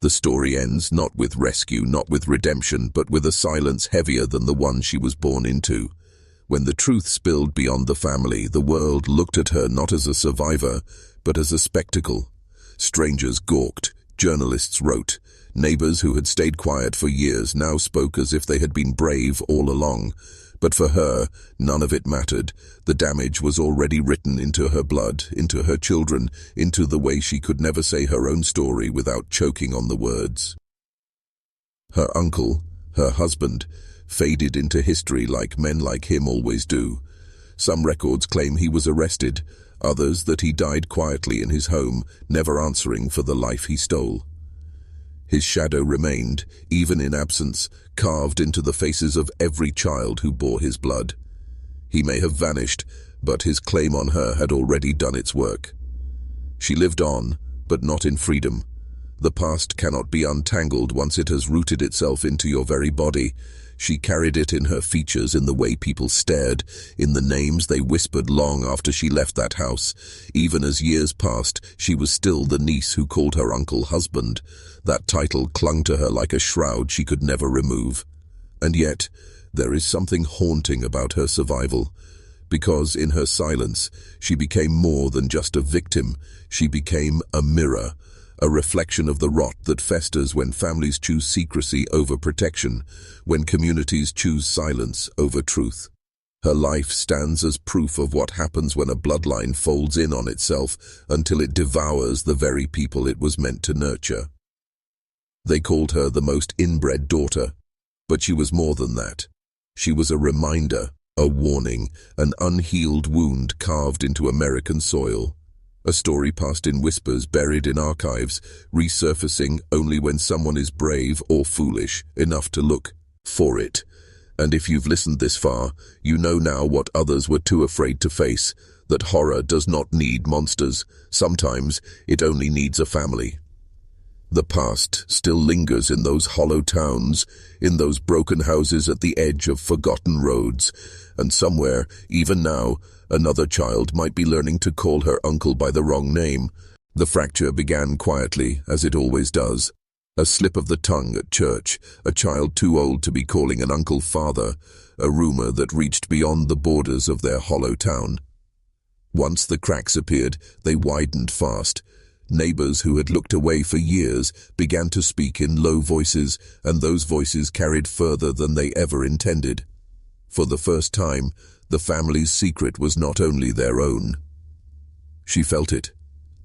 The story ends not with rescue, not with redemption, but with a silence heavier than the one she was born into. When the truth spilled beyond the family, the world looked at her not as a survivor, but as a spectacle. Strangers gawked, journalists wrote, neighbors who had stayed quiet for years now spoke as if they had been brave all along. But for her, none of it mattered. The damage was already written into her blood, into her children, into the way she could never say her own story without choking on the words. Her uncle, her husband, faded into history like men like him always do. Some records claim he was arrested, others that he died quietly in his home, never answering for the life he stole. His shadow remained, even in absence, carved into the faces of every child who bore his blood. He may have vanished, but his claim on her had already done its work. She lived on, but not in freedom. The past cannot be untangled once it has rooted itself into your very body. She carried it in her features, in the way people stared, in the names they whispered long after she left that house. Even as years passed, she was still the niece who called her uncle husband. That title clung to her like a shroud she could never remove. And yet, there is something haunting about her survival. Because in her silence, she became more than just a victim. She became a mirror, a reflection of the rot that festers when families choose secrecy over protection, when communities choose silence over truth. Her life stands as proof of what happens when a bloodline folds in on itself until it devours the very people it was meant to nurture. They called her the most inbred daughter, but she was more than that. She was a reminder, a warning, an unhealed wound carved into American soil. A story passed in whispers, buried in archives, resurfacing only when someone is brave or foolish enough to look for it. And if you've listened this far, you know now what others were too afraid to face, that horror does not need monsters. Sometimes it only needs a family. The past still lingers in those hollow towns, in those broken houses at the edge of forgotten roads, and somewhere, even now, another child might be learning to call her uncle by the wrong name. The fracture began quietly, as it always does. A slip of the tongue at church, a child too old to be calling an uncle father, a rumor that reached beyond the borders of their hollow town. Once the cracks appeared, they widened fast. Neighbors who had looked away for years began to speak in low voices, and those voices carried further than they ever intended. For the first time, the family's secret was not only their own. She felt it.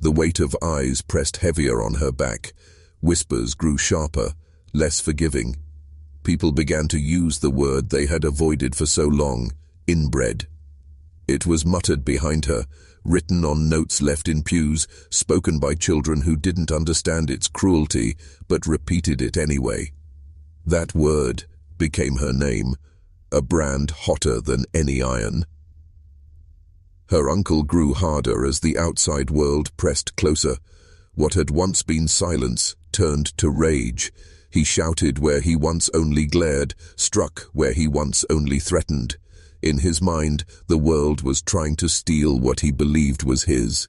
The weight of eyes pressed heavier on her back. Whispers grew sharper, less forgiving. People began to use the word they had avoided for so long, inbred. It was muttered behind her, written on notes left in pews, spoken by children who didn't understand its cruelty, but repeated it anyway. That word became her name, a brand hotter than any iron. Her uncle grew harder as the outside world pressed closer. What had once been silence turned to rage. He shouted where he once only glared, struck where he once only threatened. In his mind, the world was trying to steal what he believed was his,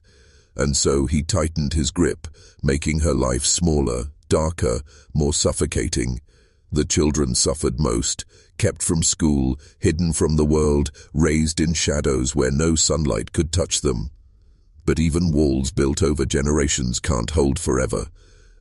and so he tightened his grip, making her life smaller, darker, more suffocating. The children suffered most, kept from school, hidden from the world, raised in shadows where no sunlight could touch them. But even walls built over generations can't hold forever.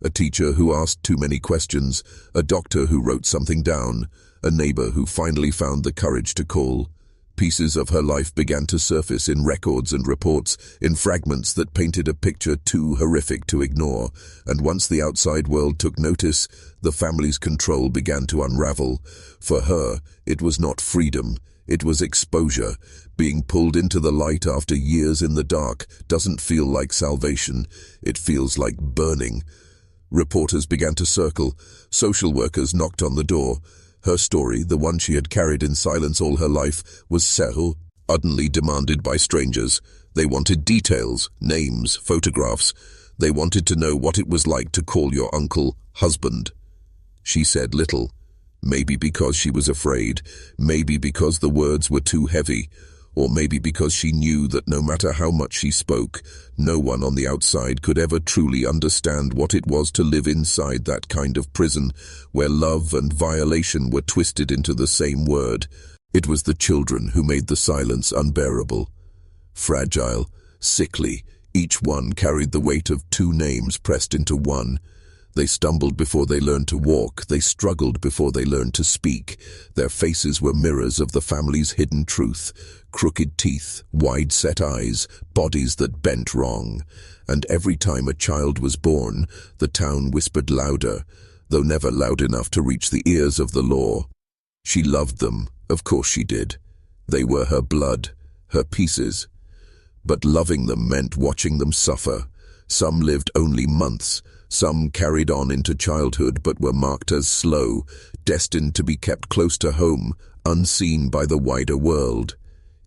A teacher who asked too many questions, a doctor who wrote something down, a neighbor who finally found the courage to call. Pieces of her life began to surface in records and reports, in fragments that painted a picture too horrific to ignore. And once the outside world took notice, the family's control began to unravel. For her, it was not freedom, it was exposure. Being pulled into the light after years in the dark doesn't feel like salvation, it feels like burning. Reporters began to circle, social workers knocked on the door. Her story, the one she had carried in silence all her life, was so ardently demanded by strangers. They wanted details, names, photographs. They wanted to know what it was like to call your uncle husband. She said little, maybe because she was afraid, maybe because the words were too heavy, Or maybe because she knew that no matter how much she spoke, no one on the outside could ever truly understand what it was to live inside that kind of prison, where love and violation were twisted into the same word. It was the children who made the silence unbearable. Fragile, sickly, each one carried the weight of two names pressed into one. They stumbled before they learned to walk. They struggled before they learned to speak. Their faces were mirrors of the family's hidden truth. Crooked teeth, wide-set eyes, bodies that bent wrong. And every time a child was born, the town whispered louder, though never loud enough to reach the ears of the law. She loved them, of course she did. They were her blood, her pieces. But loving them meant watching them suffer. Some lived only months. Some carried on into childhood but were marked as slow, destined to be kept close to home, unseen by the wider world.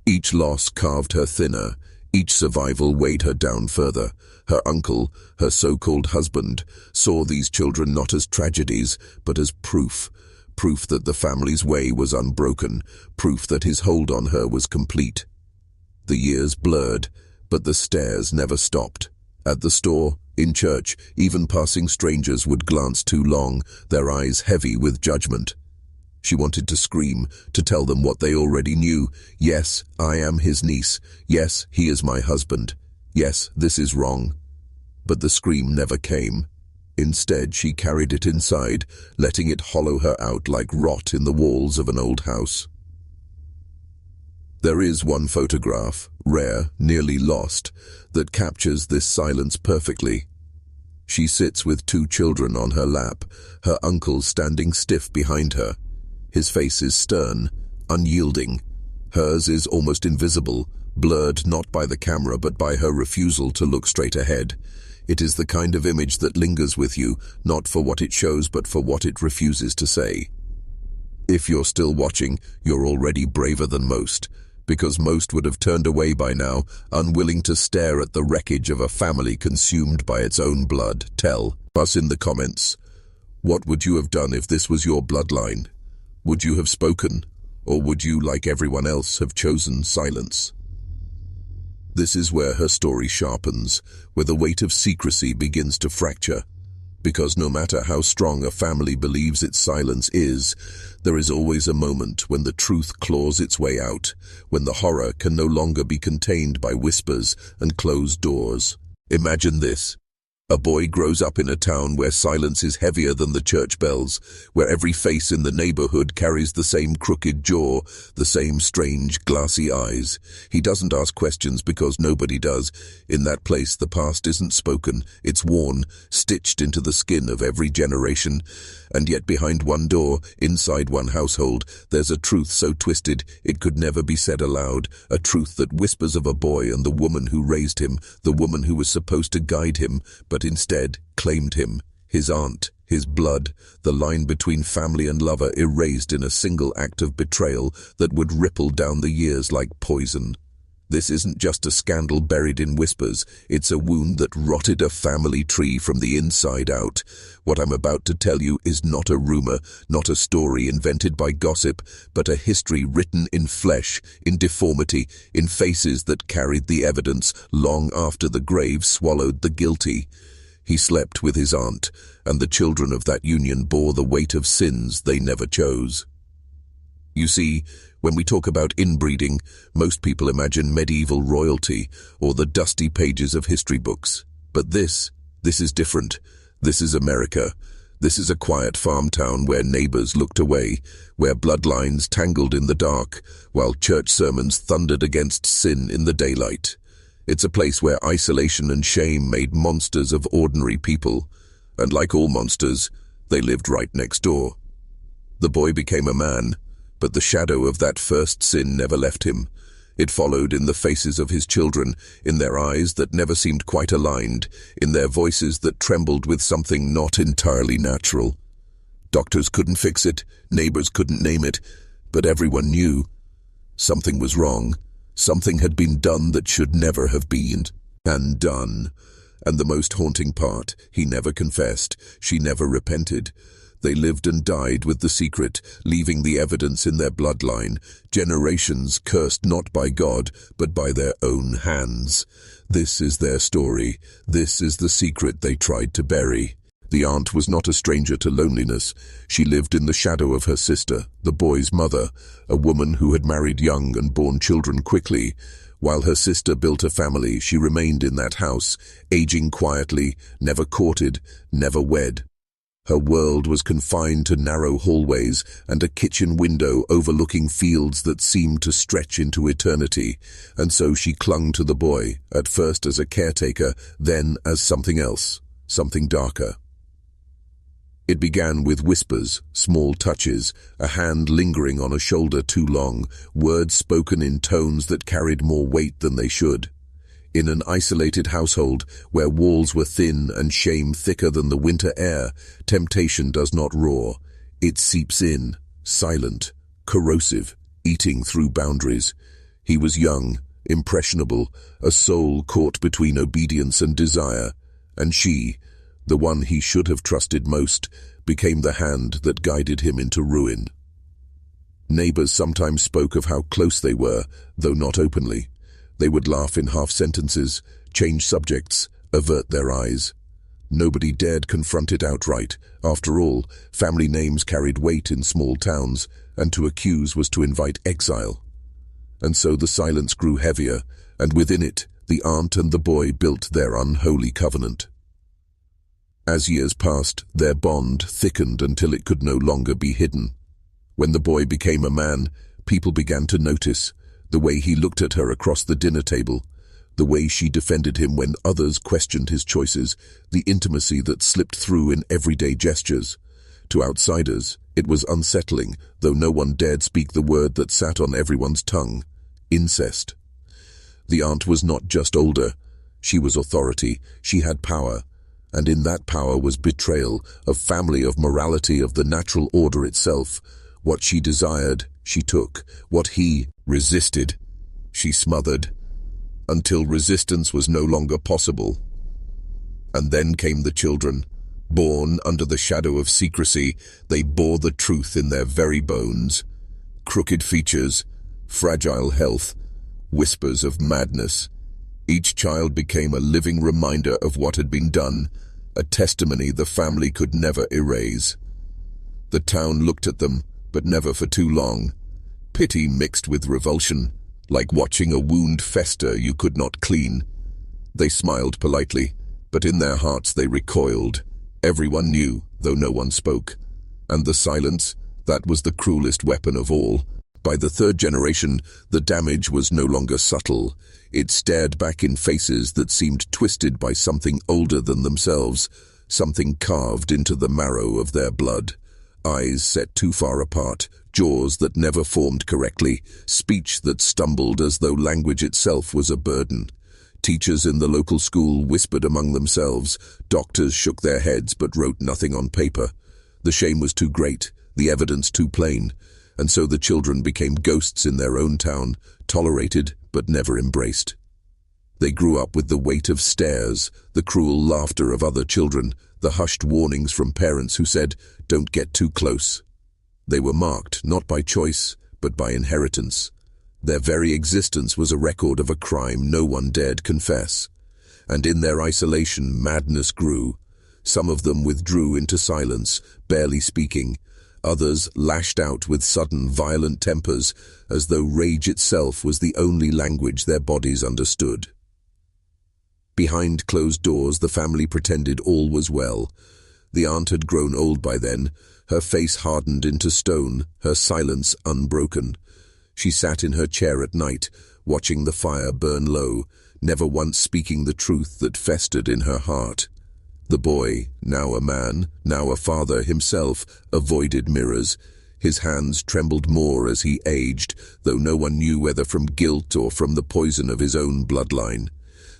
Each loss carved her thinner. Each survival weighed her down further. Her uncle, her so-called husband, saw these children not as tragedies, but as proof. Proof that the family's way was unbroken. Proof that his hold on her was complete. The years blurred, but the stares never stopped. At the store, in church, even passing strangers would glance too long, their eyes heavy with judgment. She wanted to scream, to tell them what they already knew. Yes, I am his niece. Yes, he is my husband. Yes, this is wrong. But the scream never came. Instead, she carried it inside, letting it hollow her out like rot in the walls of an old house. There is one photograph, rare, nearly lost, that captures this silence perfectly. She sits with two children on her lap, her uncle standing stiff behind her. His face is stern, unyielding. Hers is almost invisible, blurred not by the camera but by her refusal to look straight ahead. It is the kind of image that lingers with you, not for what it shows but for what it refuses to say. If you're still watching, you're already braver than most, because most would have turned away by now, unwilling to stare at the wreckage of a family consumed by its own blood. Tell us in the comments, what would you have done if this was your bloodline? Would you have spoken, or would you, like everyone else, have chosen silence? This is where her story sharpens, where the weight of secrecy begins to fracture. Because no matter how strong a family believes its silence is, there is always a moment when the truth claws its way out, when the horror can no longer be contained by whispers and closed doors. Imagine this. A boy grows up in a town where silence is heavier than the church bells, where every face in the neighborhood carries the same crooked jaw, the same strange, glassy eyes. He doesn't ask questions because nobody does. In that place, the past isn't spoken, it's worn, stitched into the skin of every generation. And yet behind one door, inside one household, there's a truth so twisted it could never be said aloud, a truth that whispers of a boy and the woman who raised him, the woman who was supposed to guide him, but instead claimed him, his aunt, his blood, the line between family and lover erased in a single act of betrayal that would ripple down the years like poison. This isn't just a scandal buried in whispers, it's a wound that rotted a family tree from the inside out. What I'm about to tell you is not a rumor, not a story invented by gossip, but a history written in flesh, in deformity, in faces that carried the evidence long after the grave swallowed the guilty. He slept with his aunt, and the children of that union bore the weight of sins they never chose. You see, when we talk about inbreeding, most people imagine medieval royalty or the dusty pages of history books. But this is different. This is America. This is a quiet farm town where neighbors looked away, where bloodlines tangled in the dark, while church sermons thundered against sin in the daylight. It's a place where isolation and shame made monsters of ordinary people, and like all monsters, they lived right next door. The boy became a man, but the shadow of that first sin never left him. It followed in the faces of his children, in their eyes that never seemed quite aligned, in their voices that trembled with something not entirely natural. Doctors couldn't fix it, neighbors couldn't name it, but everyone knew. Something was wrong. Something had been done that should never have been. And done. And the most haunting part, he never confessed, she never repented. They lived and died with the secret, leaving the evidence in their bloodline, generations cursed not by God, but by their own hands. This is their story. This is the secret they tried to bury. The aunt was not a stranger to loneliness. She lived in the shadow of her sister, the boy's mother, a woman who had married young and borne children quickly. While her sister built a family, she remained in that house, aging quietly, never courted, never wed. Her world was confined to narrow hallways and a kitchen window overlooking fields that seemed to stretch into eternity, and so she clung to the boy, at first as a caretaker, then as something else, something darker. It began with whispers, small touches, a hand lingering on a shoulder too long, words spoken in tones that carried more weight than they should. In an isolated household, where walls were thin and shame thicker than the winter air, temptation does not roar. It seeps in, silent, corrosive, eating through boundaries. He was young, impressionable, a soul caught between obedience and desire, and she, the one he should have trusted most, became the hand that guided him into ruin. Neighbors sometimes spoke of how close they were, though not openly. They would laugh in half-sentences, change subjects, avert their eyes. Nobody dared confront it outright. After all, family names carried weight in small towns, and to accuse was to invite exile. And so the silence grew heavier, and within it, the aunt and the boy built their unholy covenant. As years passed, their bond thickened until it could no longer be hidden. When the boy became a man, people began to notice the way he looked at her across the dinner table, the way she defended him when others questioned his choices, the intimacy that slipped through in everyday gestures. To outsiders, it was unsettling, though no one dared speak the word that sat on everyone's tongue: incest. The aunt was not just older. She was authority. She had power. And in that power was betrayal, of family, of morality, of the natural order itself. What she desired, she took. What he resisted, she smothered, until resistance was no longer possible. And then came the children. Born under the shadow of secrecy, they bore the truth in their very bones. Crooked features, fragile health, whispers of madness. Each child became a living reminder of what had been done, a testimony the family could never erase. The town looked at them, but never for too long. Pity mixed with revulsion, like watching a wound fester you could not clean. They smiled politely, but in their hearts they recoiled. Everyone knew, though no one spoke. And the silence, that was the cruelest weapon of all. By the third generation, the damage was no longer subtle. It stared back in faces that seemed twisted by something older than themselves, something carved into the marrow of their blood. Eyes set too far apart, jaws that never formed correctly, speech that stumbled as though language itself was a burden. Teachers in the local school whispered among themselves. Doctors shook their heads but wrote nothing on paper. The shame was too great, the evidence too plain, and so the children became ghosts in their own town, tolerated but never embraced. They grew up with the weight of stares, the cruel laughter of other children, the hushed warnings from parents who said, "Don't get too close." They were marked not by choice, but by inheritance. Their very existence was a record of a crime no one dared confess. And in their isolation, madness grew. Some of them withdrew into silence, barely speaking. Others lashed out with sudden, violent tempers, as though rage itself was the only language their bodies understood. Behind closed doors, the family pretended all was well. The aunt had grown old by then, her face hardened into stone, her silence unbroken. She sat in her chair at night, watching the fire burn low, never once speaking the truth that festered in her heart. The boy, now a man, now a father himself, avoided mirrors. His hands trembled more as he aged, though no one knew whether from guilt or from the poison of his own bloodline.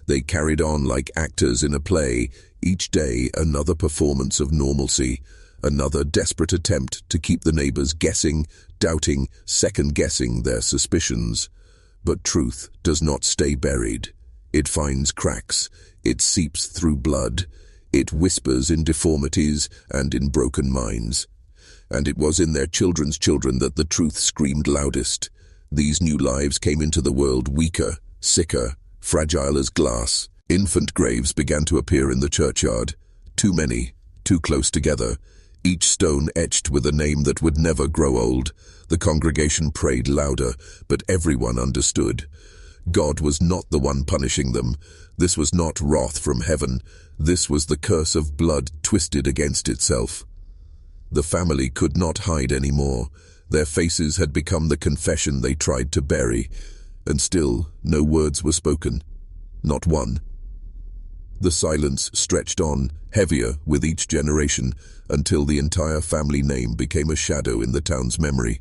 They carried on like actors in a play, each day another performance of normalcy, another desperate attempt to keep the neighbors guessing, doubting, second-guessing their suspicions. But truth does not stay buried. It finds cracks. It seeps through blood. It whispers in deformities and in broken minds. And it was in their children's children that the truth screamed loudest. These new lives came into the world weaker, sicker, fragile as glass. Infant graves began to appear in the churchyard. Too many, too close together, each stone etched with a name that would never grow old. The congregation prayed louder, but everyone understood. God was not the one punishing them. This was not wrath from heaven. This was the curse of blood twisted against itself. The family could not hide anymore. Their faces had become the confession they tried to bury, and still no words were spoken. Not one. The silence stretched on, heavier with each generation, until the entire family name became a shadow in the town's memory.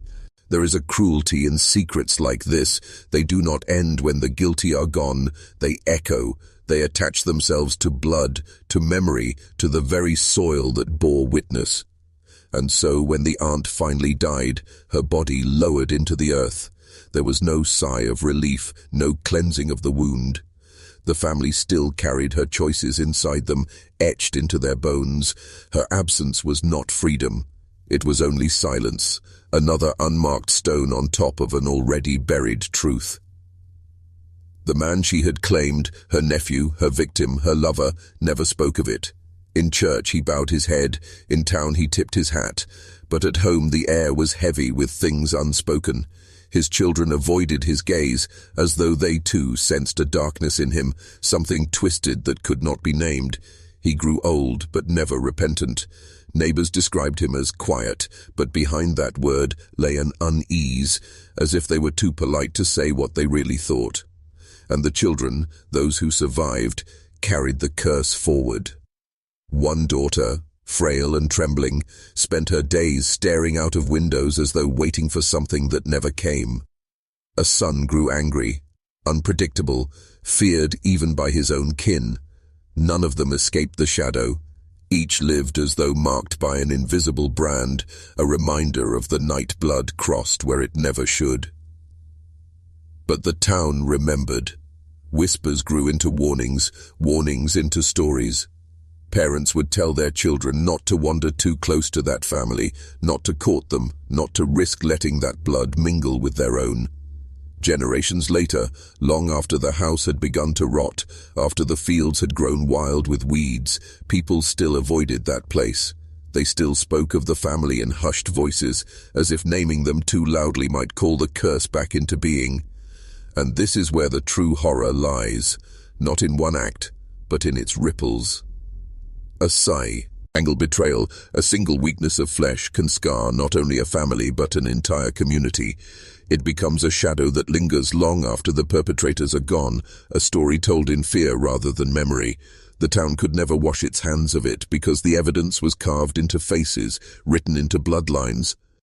There is a cruelty in secrets like this. They do not end when the guilty are gone. They echo. They attach themselves to blood, to memory, to the very soil that bore witness. And so when the aunt finally died, her body lowered into the earth. There was no sigh of relief, no cleansing of the wound. The family still carried her choices inside them, etched into their bones. Her absence was not freedom. It was only silence, another unmarked stone on top of an already buried truth. The man she had claimed, her nephew, her victim, her lover, never spoke of it. In church he bowed his head, in town he tipped his hat, but at home the air was heavy with things unspoken. His children avoided his gaze, as though they too sensed a darkness in him, something twisted that could not be named. He grew old, but never repentant. Neighbors described him as quiet, but behind that word lay an unease, as if they were too polite to say what they really thought. And the children, those who survived, carried the curse forward. One daughter, frail and trembling, spent her days staring out of windows as though waiting for something that never came. A son grew angry, unpredictable, feared even by his own kin. None of them escaped the shadow. Each lived as though marked by an invisible brand, a reminder of the night blood crossed where it never should. But the town remembered. Whispers grew into warnings, warnings into stories. Parents would tell their children not to wander too close to that family, not to court them, not to risk letting that blood mingle with their own. Generations later, long after the house had begun to rot, after the fields had grown wild with weeds, people still avoided that place. They still spoke of the family in hushed voices, as if naming them too loudly might call the curse back into being. And this is where the true horror lies, not in one act, but in its ripples. A sigh, angled betrayal, a single weakness of flesh can scar not only a family but an entire community. It becomes a shadow that lingers long after the perpetrators are gone, a story told in fear rather than memory. The town could never wash its hands of it because the evidence was carved into faces, written into bloodlines.